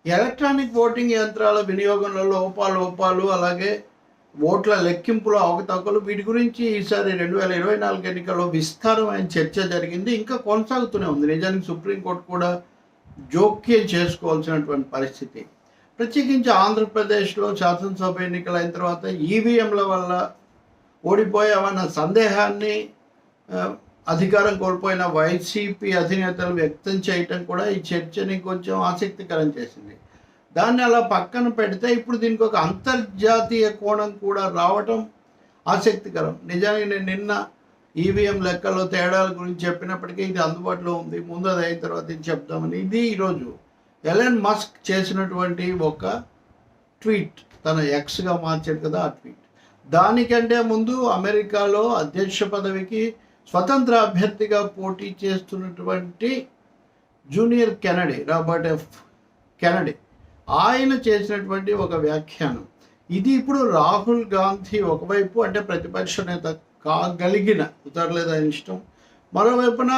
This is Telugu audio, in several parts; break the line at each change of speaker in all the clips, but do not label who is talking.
ఎలక్ట్రానిక్ ఓటింగ్ యంత్రాల వినియోగంలో లోపాలు అలాగే ఓట్ల లెక్కింపులో అవకతవకలు వీటి గురించి ఈసారి 2024 ఎన్నికల్లో విస్తారమైన చర్చ జరిగింది. ఇంకా కొనసాగుతూనే ఉంది. నిజానికి సుప్రీంకోర్టు కూడా జోక్యం చేసుకోవాల్సినటువంటి పరిస్థితి. ప్రత్యేకించి ఆంధ్రప్రదేశ్లో శాసనసభ ఎన్నికలు అయిన తర్వాత ఈవీఎంల వల్ల ఓడిపోయామన్న సందేహాన్ని అధికారం కోల్పోయిన వైసీపీ అధినేతలు వ్యక్తం చేయటం కూడా ఈ చర్చని కొంచెం ఆసక్తికరం చేసింది. దాన్ని అలా పక్కన పెడితే ఇప్పుడు దీనికి ఒక అంతర్జాతీయ కోణం కూడా రావటం ఆసక్తికరం. నిజానికి నేను నిన్న ఈవీఎం లెక్కల్లో తేడాల గురించి చెప్పినప్పటికీ ఇది అందుబాటులో ఉంది, ముందు అది అయిన తర్వాత ఇది చెప్దామని. ఇది ఈరోజు ఎలన్ మస్క్ చేసినటువంటి ఒక ట్వీట్, తన ఎక్స్గా మార్చాడు కదా ఆ ట్వీట్. దానికంటే ముందు అమెరికాలో అధ్యక్ష పదవికి స్వతంత్ర అభ్యర్థిగా పోటీ చేస్తున్నటువంటి junior Kennedy, Robert F Kennedy, ఆయన చేసినటువంటి ఒక వ్యాఖ్యానం ఇది. ఇప్పుడు రాహుల్ గాంధీ ఒకవైపు అంటే ప్రతిపక్ష నేత కాగలిగిన కుదరలేదు ఆయన ఇష్టం, మరోవైపున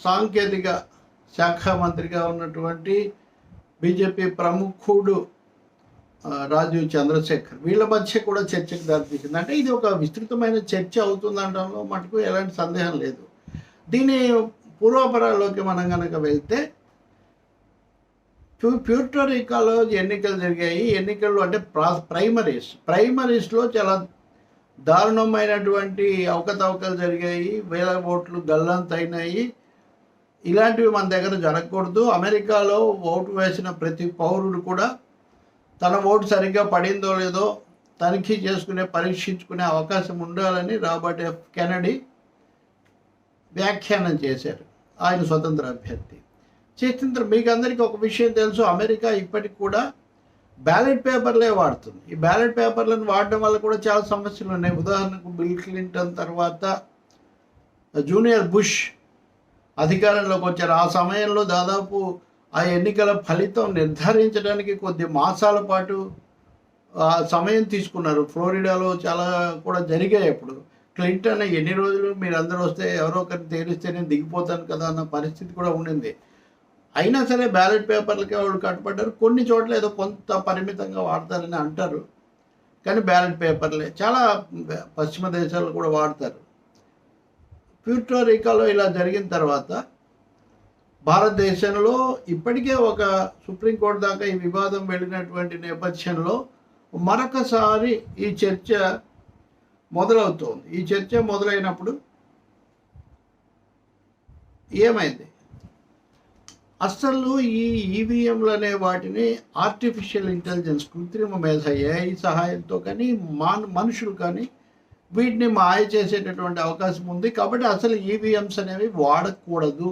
సాంకేతిక శాఖ మంత్రిగా ఉన్నటువంటి బీజేపీ ప్రముఖుడు రాజీవ్ చంద్రశేఖర్, వీళ్ళ మధ్య కూడా చర్చకు దారితీసింది. అంటే ఇది ఒక విస్తృతమైన చర్చ అవుతుందనడంలో మటుకు ఎలాంటి సందేహం లేదు. దీని పూర్వాపరాల్లోకి మనం కనుక వెళ్తే ప్యూర్టోరికాలో ఎన్నికలు జరిగాయి. ఎన్నికల్లో అంటే ప్రైమరీస్లో చాలా దారుణమైనటువంటి అవకతవకలు జరిగాయి, వేల ఓట్లు గల్లంతైనాయి. ఇలాంటివి మన దగ్గర జరగకూడదు. అమెరికాలో ఓటు వేసిన ప్రతి పౌరుడు కూడా తన ఓటు సరిగ్గా పడిందో లేదో తనిఖీ చేసుకునే పరీక్షించుకునే అవకాశం ఉండాలని రాబర్ట్ ఎఫ్ కెనడీ వ్యాఖ్యానం చేశారు. ఆయన స్వతంత్ర అభ్యర్థి చేసిన మీకు అందరికీ ఒక విషయం తెలుసు, అమెరికా ఇప్పటికి కూడా బ్యాలెట్ పేపర్లే వాడుతుంది. ఈ బ్యాలెట్ పేపర్లను వాడడం వల్ల కూడా చాలా సమస్యలు ఉన్నాయి. ఉదాహరణకు బిల్ క్లింటన్ తర్వాత జూనియర్ బుష్ అధికారంలోకి వచ్చారు. ఆ సమయంలో దాదాపు ఆ ఎన్నికల ఫలితం నిర్ధారించడానికి కొద్ది మాసాల పాటు సమయం తీసుకున్నారు. ఫ్లోరిడాలో చాలా కూడా జరిగాయి. అప్పుడు క్లింటన్ ఎన్ని రోజులు మీరు అందరూ వస్తే ఎవరో ఒకరిని తేలిస్తే నేను దిగిపోతాను కదా అన్న పరిస్థితి కూడా ఉండింది. అయినా సరే బ్యాలెట్ పేపర్లకే వాళ్ళు కట్టుబడ్డారు. కొన్ని చోట్ల ఏదో కొంత పరిమితంగా వాడతారని అంటారు, కానీ బ్యాలెట్ పేపర్లే చాలా పశ్చిమ దేశాలు కూడా వాడతారు. ప్యూర్టోరికాలో ఇలా జరిగిన తర్వాత భారతదేశంలో ఇప్పటికే ఒక సుప్రీంకోర్టు దాకా ఈ వివాదం వెళ్ళినటువంటి నేపథ్యంలో మరొకసారి ఈ చర్చ మొదలవుతోంది. ఈ చర్చ మొదలైనప్పుడు ఏమైంది, అసలు ఈ ఈవీఎంలు అనే వాటిని ఆర్టిఫిషియల్ ఇంటెలిజెన్స్, కృత్రిమ మేధ, ఏఐ సహాయంతో కానీ మనుషులు కానీ వీటిని మాయ చేసేటటువంటి అవకాశం ఉంది. కాబట్టి అసలు ఈవీఎంస్ అనేవి వాడకూడదు,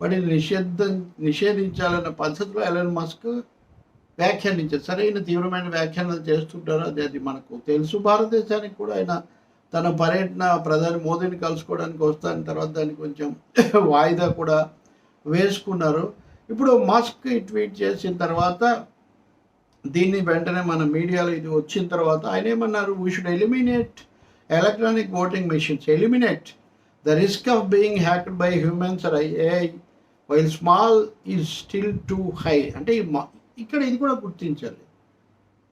వాటిని నిషేధించాలన్న పద్ధతిలో ఎలన్ మస్క్ వ్యాఖ్యానించారు. సరైన తీవ్రమైన వ్యాఖ్యానాలు చేస్తుంటారు, అది మనకు తెలుసు. భారతదేశానికి కూడా ఆయన తన పర్యటన ప్రధాని మోదీని కలుసుకోవడానికి వస్తాన తర్వాత దాన్ని కొంచెం వాయిదా కూడా వేసుకున్నారు. ఇప్పుడు మస్క్ ట్వీట్ చేసిన తర్వాత దీన్ని వెంటనే మన మీడియాలో ఇది వచ్చిన తర్వాత ఆయన ఏమన్నారు, we should eliminate electronic voting machines, eliminate the risk of being hacked by humans or AI while small is still too high. అంటే ఇక్కడ ఇది కూడా గుర్తించాలి,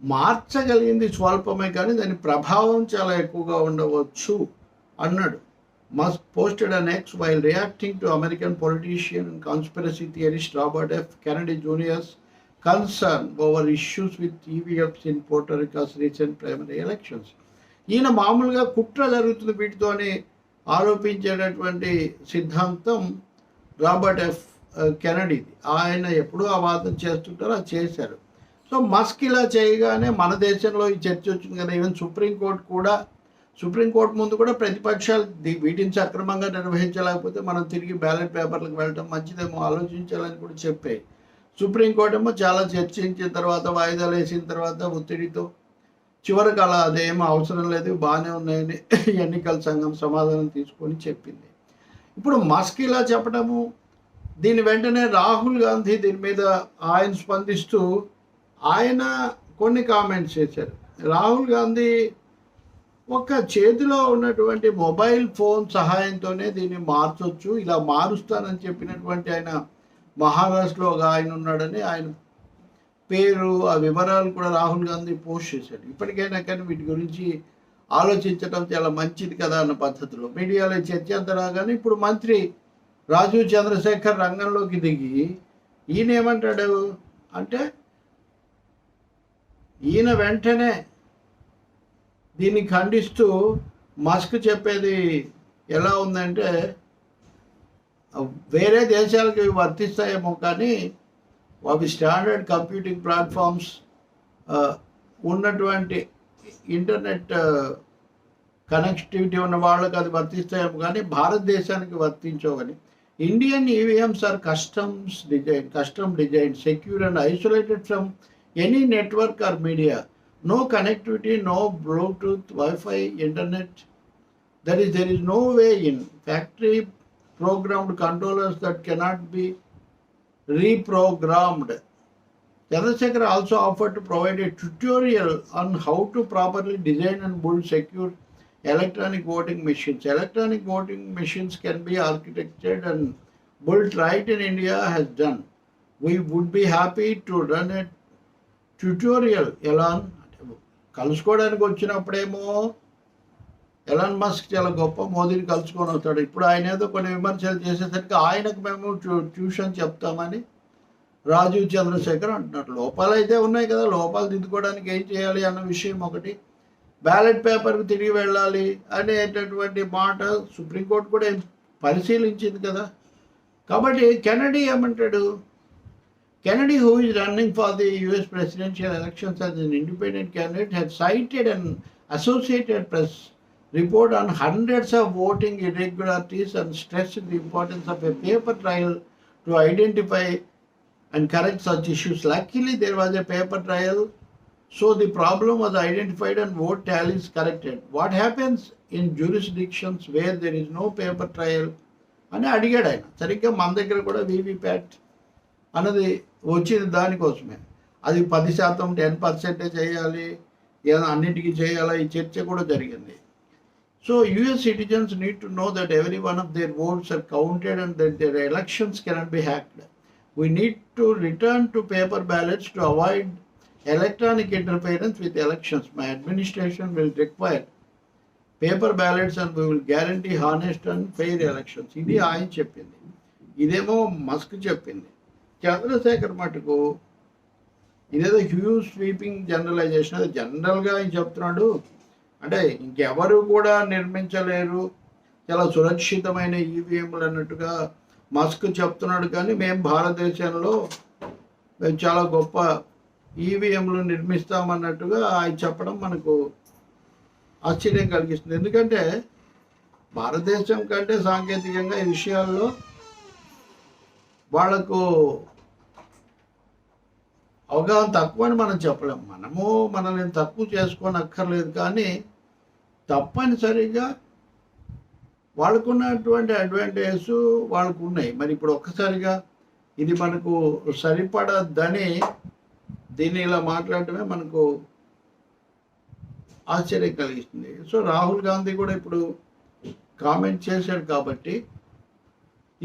మార్చగలిగింది స్వల్పమే కానీ దాని ప్రభావం చాలా ఎక్కువగా ఉండవచ్చు అన్నాడు. Musk posted an X while reacting to American politician and conspiracy theorist Robert F. Kennedy Jr.'s concern over issues with EVMs in Puerto Rico's recent primary elections. ఈయన మామూలుగా కుట్ర జరుగుతుంది వీటితో అని ఆరోపించేటటువంటి సిద్ధాంతం రాబర్ట్ ఎఫ్ కెనడీది. ఆయన ఎప్పుడూ ఆ వాదన చేస్తుంటారో అది చేశారు. సో మస్క్ ఇలా చేయగానే మన దేశంలో ఈ చర్చ వచ్చింది కదా. ఈవెన్ సుప్రీంకోర్టు ముందు కూడా ప్రతిపక్షాలు వీటిని సక్రమంగా నిర్వహించలేకపోతే మనం తిరిగి బ్యాలెట్ పేపర్లకు వెళ్ళటం మంచిదేమో ఆలోచించాలని కూడా చెప్పాయి. సుప్రీంకోర్టు ఏమో చాలా చర్చించిన తర్వాత వాయిదాలు వేసిన తర్వాత ఒత్తిడితో చివరికి అలా అదేమో అవసరం లేదు, బాగానే ఉన్నాయని ఎన్నికల సంఘం సమాధానం తీసుకొని చెప్పింది. ఇప్పుడు మస్క్ ఇలా చెప్పడము, దీని వెంటనే రాహుల్ గాంధీ దీని మీద ఆయన స్పందిస్తూ ఆయన కొన్ని కామెంట్స్ చేశారు. రాహుల్ గాంధీ ఒక చేతిలో ఉన్నటువంటి మొబైల్ ఫోన్ సహాయంతోనే దీన్ని మార్చొచ్చు, ఇలా మారుస్తానని చెప్పినటువంటి ఆయన మహారాష్ట్రలో ఒక ఆయన ఉన్నాడని ఆయన పేరు, ఆ వివరాలు కూడా రాహుల్ గాంధీ పోస్ట్ చేశాడు. ఇప్పటికైనా కానీ వీటి గురించి ఆలోచించడం చాలా మంచిది కదా అన్న పద్ధతిలో మీడియాలో చర్చ అంతా రాగానే ఇప్పుడు మంత్రి రాజీవ్ చంద్రశేఖర్ రంగంలోకి దిగి ఈయన ఏమంటాడు అంటే, ఈయన వెంటనే దీన్ని ఖండిస్తూ మస్క్ చెప్పేది ఎలా ఉందంటే, వేరే దేశాలకు ఇవి వర్తిస్తాయేమో కానీ అవి స్టాండర్డ్ కంప్యూటింగ్ ప్లాట్ఫామ్స్ ఉన్నటువంటి ఇంటర్నెట్ కనెక్టివిటీ ఉన్న వాళ్ళకి అది వర్తిస్తాయేమో కానీ భారతదేశానికి వర్తించవని. Indian EVMs are custom design, secure and isolated from any network or media. No connectivity, no Bluetooth, Wi-Fi, internet. There is no way in. Factory programmed controllers that cannot be reprogrammed. Chandrasekhar also offered to provide a tutorial on how to properly design and build secure electronic voting machines. Electronic voting machines can be architected and built right in India has done. We would be happy to run a tutorial. Elon కలుసుకోవడానికి వచ్చినప్పుడేమో ఎలాన్ మస్క్ చాలా గొప్ప, మోదీని కలుసుకొని వస్తాడు. ఇప్పుడు ఆయన ఏదో కొన్ని విమర్శలు చేసేసరికి ఆయనకు మేము ట్యూషన్ చెప్తామని రాజీవ్ చంద్రశేఖర్ అంటున్నాడు. లోపాలు అయితే ఉన్నాయి కదా, లోపాలు దిద్దుకోవడానికి ఏం చేయాలి అన్న విషయం ఒకటి. బ్యాలెట్ పేపర్కి తిరిగి వెళ్ళాలి అనేటటువంటి మాట సుప్రీంకోర్టు కూడా పరిశీలించింది కదా. కాబట్టి కెనడీ ఏమంటాడు, Kennedy, who is running for the US presidential elections as an independent candidate, had cited an Associated Press report on hundreds of voting irregularities and stressed the importance of a paper trail to identify and correct such issues. Luckily, there was a paper trail, so the problem was identified and vote tallies corrected. What happens in jurisdictions where there is no paper trail? అని అడిగాడు ఆయన. సరిగ్గా మన దగ్గర కూడా వీవీప్యాట్ అన్నది వచ్చింది దానికోసమే. అది 10%, 10% చేయాలి, అన్నింటికీ చేయాలా, ఈ చర్చ కూడా జరిగింది. So US citizens need to know that every one of their votes are counted and that their elections cannot be hacked. We need to return to paper ballots to avoid electronic interference with elections. My administration will require paper ballots and we will guarantee honest and fair elections. ఇది ఆయన చెప్పింది, ఇదేమో మస్క్ చెప్పింది. చంద్రశేఖర్ మటుకు ఇదేదో హ్యూజ్ స్వీపింగ్ జనరలైజేషన్, అది జనరల్గా ఆయన చెప్తున్నాడు. అంటే ఇంకెవరు కూడా నిర్మించలేరు చాలా సురక్షితమైన ఈవీఎంలు అన్నట్టుగా మస్క్ చెప్తున్నాడు. కానీ మేము భారతదేశంలో చాలా గొప్ప ఈవీఎంలు నిర్మిస్తామన్నట్టుగా ఆయన చెప్పడం మనకు ఆశ్చర్యం కలిగిస్తుంది. ఎందుకంటే భారతదేశం కంటే సాంకేతికంగా ఈ విషయాల్లో వాళ్లకు అవగాహన తక్కువ అని మనం చెప్పలేము. మనము మనల్ని తక్కువ చేసుకొని అక్కర్లేదు, కానీ తప్పనిసరిగా వాళ్ళకున్నటువంటి అడ్వాంటేజెస్ వాళ్ళకు ఉన్నాయి. మరి ఇప్పుడు ఒక్కసారిగా ఇది మనకు సరిపడదని దీన్ని ఇలా మాట్లాడటమే మనకు ఆశ్చర్యం కలిగిస్తుంది. సో రాహుల్ గాంధీ కూడా ఇప్పుడు కామెంట్ చేశాడు కాబట్టి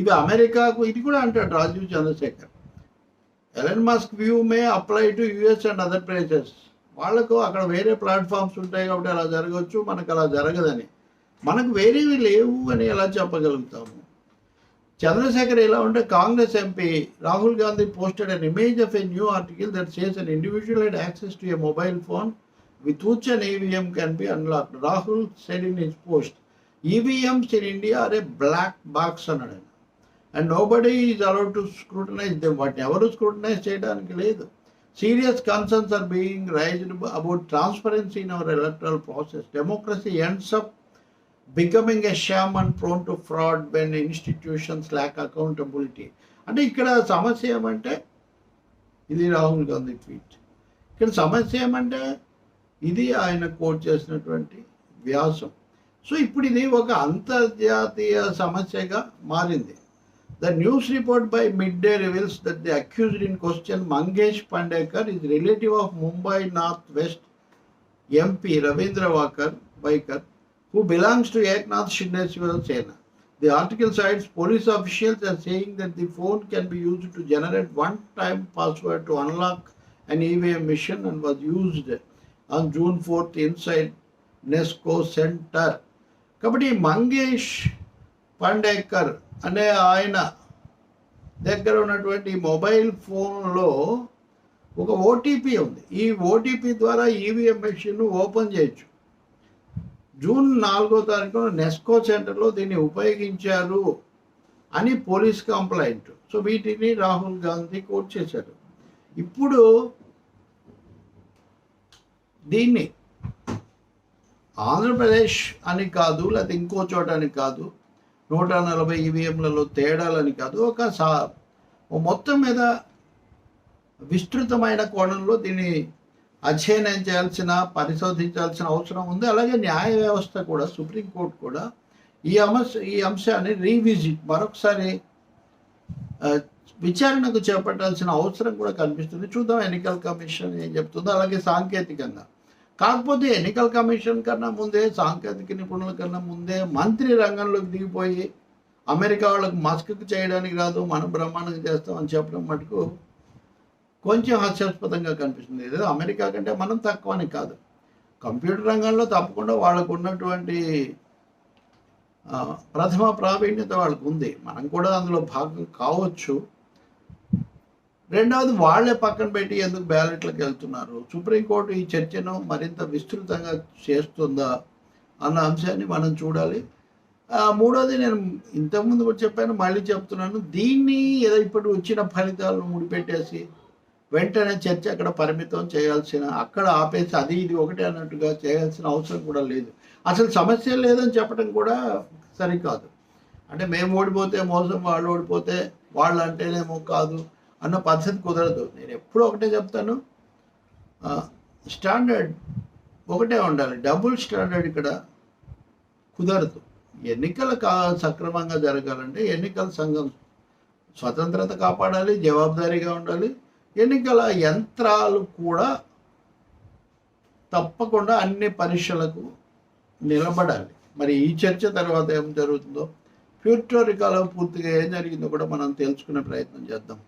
ఇవి అమెరికాకు, ఇది కూడా అంటాడు Rajeev Chandrasekhar, Elon Musk view may apply to US and other places. వాళ్ళకు అక్కడ వేరే ప్లాట్ఫామ్స్ ఉంటాయి కాబట్టి అలా జరగవచ్చు, మనకు అలా జరగదని. మనకు వేరేవి లేవు అని ఎలా చెప్పగలుగుతాము? చంద్రశేఖర్ ఎలా ఉంటే Congress MP Rahul Gandhi posted an image of a new article that says an individual had access to a mobile phone with which an EVM can be unlocked. Rahul said in his post, EVMs in India are a black box అన్నాడు, and nobody is allowed to scrutinize them. Whatever scrutinize చేయడానికి లేదు. Serious concerns are being raised about transparency in our electoral process. Democracy ends up becoming a sham and prone to fraud when institutions lack accountability. అంటే ఇక్కడ సమస్య ఏమంటే, ఇది రాహుల్ గాంధీ ట్వీట్. ఇక్కడ సమస్య ఏమంటే ఇది ఆయన కోట్ చేసినటువంటి వ్యాసం. సో ఇప్పుడు ఇది ఒక అంతర్జాతీయ సమస్యగా మారింది. The news report by Midday reveals that the accused in question, Mangesh Pandekar, is relative of Mumbai Northwest MP Ravindra Vaikar, who belongs to Eknath Shinde Shiva Sena. The article cites police officials as saying that the phone can be used to generate one-time password to unlock an EVM machine and was used on June 4th inside NESCO Center. కాబట్టి మంగేష్ పాండేకర్ అనే ఆయన దగ్గర ఉన్నటువంటి మొబైల్ ఫోన్లో ఒక ఓటీపీ ఉంది. ఈ ఓటీపీ ద్వారా ఈవీఎం మెషిన్ ఓపెన్ చేయొచ్చు. జూన్ 4వ తారీఖున నెస్కో సెంటర్లో దీన్ని ఉపయోగించారు అని పోలీస్ కంప్లైంట్. సో వీటిని రాహుల్ గాంధీ కోట్ చేశారు. ఇప్పుడు దీన్ని ఆంధ్రప్రదేశ్ అని కాదు, లేకపోతే ఇంకో చోట అని కాదు, 140 ఈవీఎంలలో తేడాలని కాదు, మొత్తం మీద విస్తృతమైన కోణంలో దీన్ని అధ్యయనం చేయాల్సిన, పరిశోధించాల్సిన అవసరం ఉంది. అలాగే న్యాయ వ్యవస్థ కూడా, సుప్రీంకోర్టు కూడా ఈ అంశాన్ని రీవిజిట్ మరొకసారి విచారణకు చేపట్టాల్సిన అవసరం కూడా కనిపిస్తుంది. చూద్దాం ఎన్నికల కమిషన్ ఏం చెప్తుందో. అలాగే సాంకేతికంగా కాకపోతే ఎన్నికల కమిషన్ కన్నా ముందే, సాంకేతిక నిపుణుల కన్నా ముందే మంత్రి రంగంలోకి దిగిపోయి అమెరికా వాళ్ళకు మాస్క్ చేయడానికి రాదు, మనం బ్రహ్మాండంగా చేస్తామని చెప్పడం మటుకు కొంచెం హాస్యాస్పదంగా కనిపిస్తుంది. ఏదో అమెరికా కంటే మనం తక్కువ అని కాదు, కంప్యూటర్ రంగంలో తప్పకుండా వాళ్ళకు ఉన్నటువంటి ప్రథమ ప్రావీణ్యత వాళ్ళకు ఉంది. మనం కూడా అందులో భాగం కావచ్చు. రెండవది, వాళ్ళే పక్కన పెట్టి ఎందుకు బ్యాలెట్లకు వెళ్తున్నారు, సుప్రీంకోర్టు ఈ చర్చను మరింత విస్తృతంగా చేస్తుందా అన్న అంశాన్ని మనం చూడాలి. మూడోది, నేను ఇంతకుముందు కూడా చెప్పాను, మళ్ళీ చెప్తున్నాను, దీన్ని ఏదో ఇప్పుడు వచ్చిన ఫలితాలను ముడిపెట్టేసి వెంటనే చర్చ అక్కడ పరిమితం చేయాల్సిన, అక్కడ ఆపేసి అది ఇది ఒకటే అన్నట్టుగా చేయాల్సిన అవసరం కూడా లేదు. అసలు సమస్య లేదని చెప్పడం కూడా సరికాదు. అంటే మేము ఓడిపోతే మోసం, వాళ్ళు ఓడిపోతే వాళ్ళు అంటేనేమో కాదు అన్న పద్ధతి కుదరదు. నేను ఎప్పుడు ఒకటే చెప్తాను, స్టాండర్డ్ ఒకటే ఉండాలి. డబుల్ స్టాండర్డ్ ఇక్కడ కుదరదు. ఎన్నికలు సక్రమంగా జరగాలంటే ఎన్నికల సంఘం స్వతంత్రత కాపాడాలి, జవాబుదారీగా ఉండాలి. ఎన్నికల యంత్రాలు కూడా తప్పకుండా అన్ని పరీక్షలకు నిలబడాలి. మరి ఈ చర్చ తర్వాత ఏం జరుగుతుందో, ప్యూర్టో రికాలో పూర్తిగా ఏం జరిగిందో కూడా మనం తెలుసుకునే ప్రయత్నం చేద్దాం.